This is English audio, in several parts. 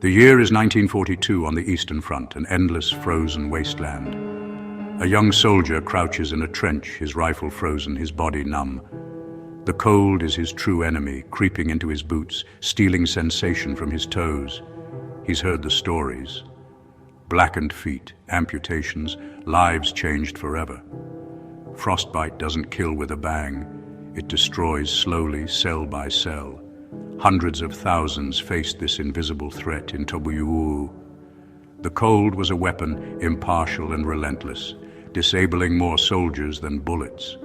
The year is 1942 on the Eastern Front, an endless frozen wasteland. A young soldier crouches in a trench, his rifle frozen, his body numb. The cold is his true enemy, creeping into his boots, stealing sensation from his toes. He's heard the stories. Blackened feet, amputations, lives changed forever. Frostbite doesn't kill with a bang. It destroys slowly, cell by cell. Hundreds of thousands faced this invisible threat in WWII. The cold was a weapon, impartial and relentless, disabling more soldiers than bullets.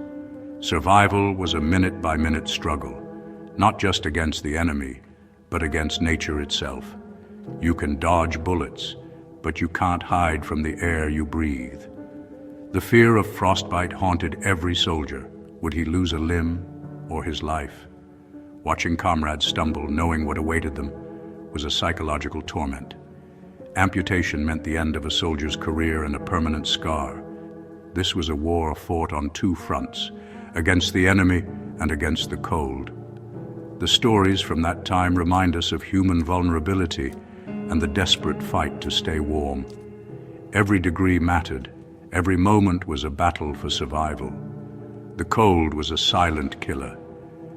Survival was a minute-by-minute struggle, not just against the enemy, but against nature itself. You can dodge bullets, but you can't hide from the air you breathe. The fear of frostbite haunted every soldier. Would he lose a limb or his life? Watching comrades stumble, knowing what awaited them, was a psychological torment. Amputation meant the end of a soldier's career and a permanent scar. This was a war fought on two fronts, against the enemy and against the cold. The stories from that time remind us of human vulnerability and the desperate fight to stay warm. Every degree mattered. Every moment was a battle for survival. The cold was a silent killer,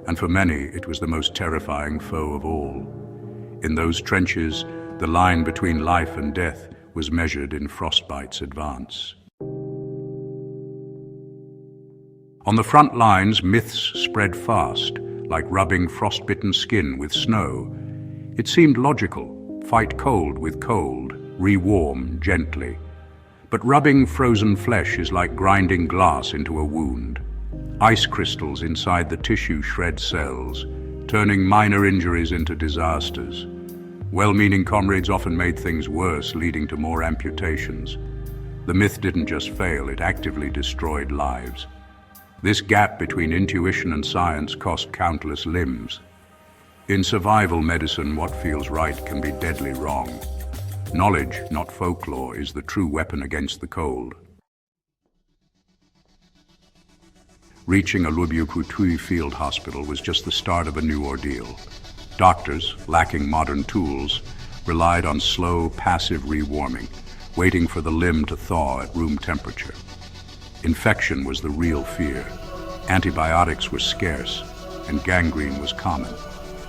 and for many it was the most terrifying foe of all. In those trenches, the line between life and death was measured in frostbite's advance. On the front lines, myths spread fast, like rubbing frostbitten skin with snow. It seemed logical. Fight cold with cold, rewarm gently. But rubbing frozen flesh is like grinding glass into a wound. Ice crystals inside the tissue shred cells, turning minor injuries into disasters. Well-meaning comrades often made things worse, leading to more amputations. The myth didn't just fail, it actively destroyed lives. This gap between intuition and science cost countless limbs. In survival medicine, what feels right can be deadly wrong. Knowledge, not folklore, is the true weapon against the cold. Reaching a WWII field hospital was just the start of a new ordeal. Doctors, lacking modern tools, relied on slow, passive rewarming, waiting for the limb to thaw at room temperature. Infection was the real fear. Antibiotics were scarce, and gangrene was common.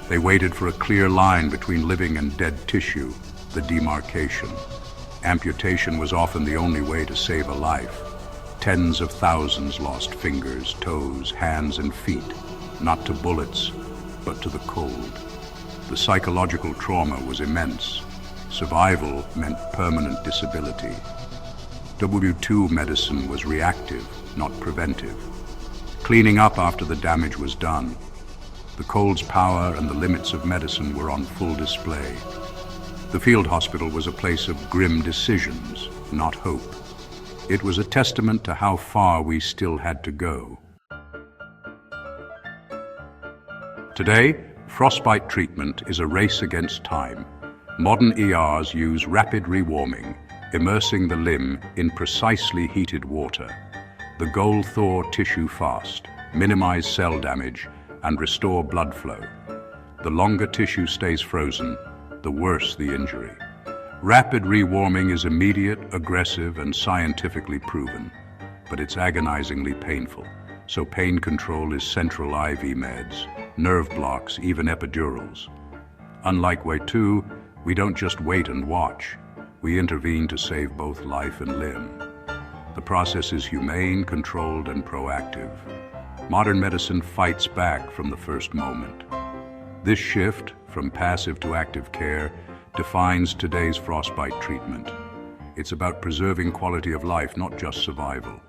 They waited for a clear line between living and dead tissue, the demarcation. Amputation was often the only way to save a life. Tens of thousands lost fingers, toes, hands, and feet, not to bullets, but to the cold. The psychological trauma was immense. Survival meant permanent disability. WWII medicine was reactive, not preventive. Cleaning up after the damage was done. The cold's power and the limits of medicine were on full display. The field hospital was a place of grim decisions, not hope. It was a testament to how far we still had to go. Today, frostbite treatment is a race against time. Modern ERs use rapid rewarming, immersing the limb in precisely heated water. The goal: thaw tissue fast, minimize cell damage, and restore blood flow. The longer tissue stays frozen, the worse the injury. Rapid rewarming is immediate, aggressive, and scientifically proven, but it's agonizingly painful. So pain control is central IV meds, nerve blocks, even epidurals. Unlike WWII, we don't just wait and watch. We intervene to save both life and limb. The process is humane, controlled, and proactive. Modern medicine fights back from the first moment. This shift from passive to active care defines today's frostbite treatment. It's about preserving quality of life, not just survival.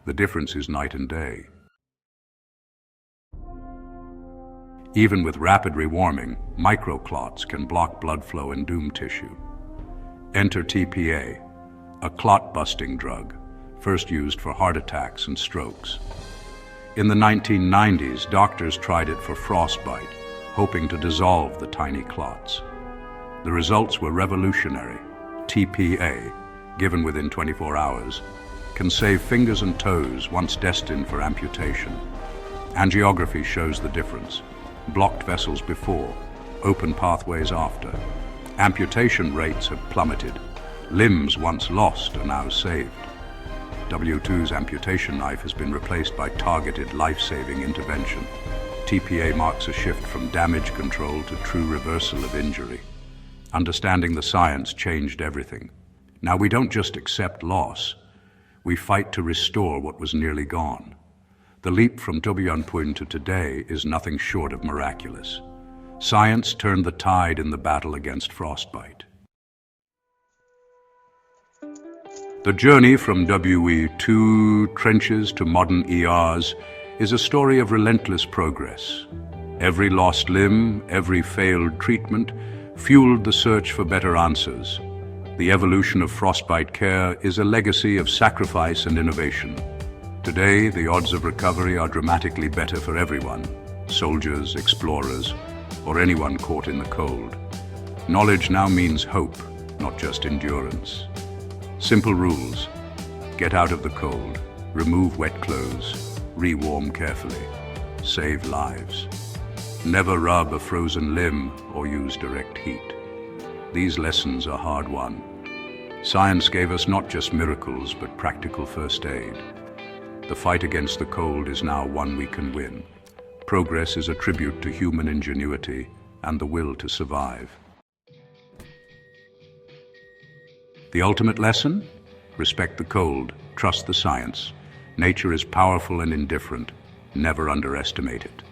The difference is night and day. Even with rapid rewarming, microclots can block blood flow in doomed tissue. Enter TPA, a clot-busting drug, first used for heart attacks and strokes. In the 1990s, doctors tried it for frostbite, hoping to dissolve the tiny clots. The results were revolutionary. TPA, given within 24 hours, can save fingers and toes once destined for amputation. Angiography shows the difference. Blocked vessels before, open pathways after. Amputation rates have plummeted. Limbs once lost are now saved. WWII's amputation knife has been replaced by targeted life-saving intervention. TPA marks a shift from damage control to true reversal of injury. Understanding the science changed everything. Now we don't just accept loss, we fight to restore what was nearly gone. The leap from WWII to today is nothing short of miraculous. Science turned the tide in the battle against frostbite. The journey from WWII trenches to modern ERs is a story of relentless progress. Every lost limb, every failed treatment, fueled the search for better answers. The evolution of frostbite care is a legacy of sacrifice and innovation. Today, the odds of recovery are dramatically better for everyone, soldiers, explorers, or anyone caught in the cold. Knowledge now means hope, not just endurance. Simple rules: get out of the cold, remove wet clothes, rewarm carefully, save lives. Never rub a frozen limb or use direct heat. These lessons are hard-won. Science gave us not just miracles, but practical first aid. The fight against the cold is now one we can win. Progress is a tribute to human ingenuity and the will to survive. The ultimate lesson? Respect the cold, trust the science. Nature is powerful and indifferent. Never underestimate it.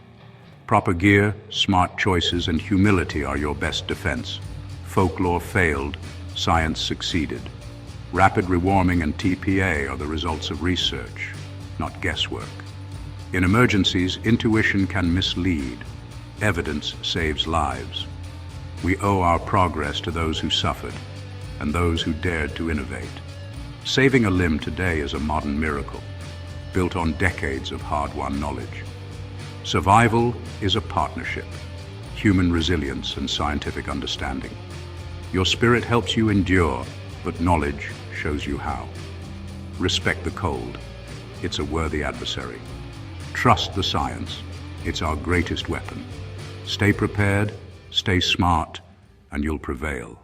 Proper gear, smart choices, and humility are your best defense. Folklore failed, science succeeded. Rapid rewarming and TPA are the results of research, not guesswork. In emergencies, intuition can mislead. Evidence saves lives. We owe our progress to those who suffered and those who dared to innovate. Saving a limb today is a modern miracle, built on decades of hard-won knowledge. Survival is a partnership, human resilience and scientific understanding. Your spirit helps you endure, but knowledge shows you how. Respect the cold. It's a worthy adversary. Trust the science. It's our greatest weapon. Stay prepared, stay smart, and you'll prevail.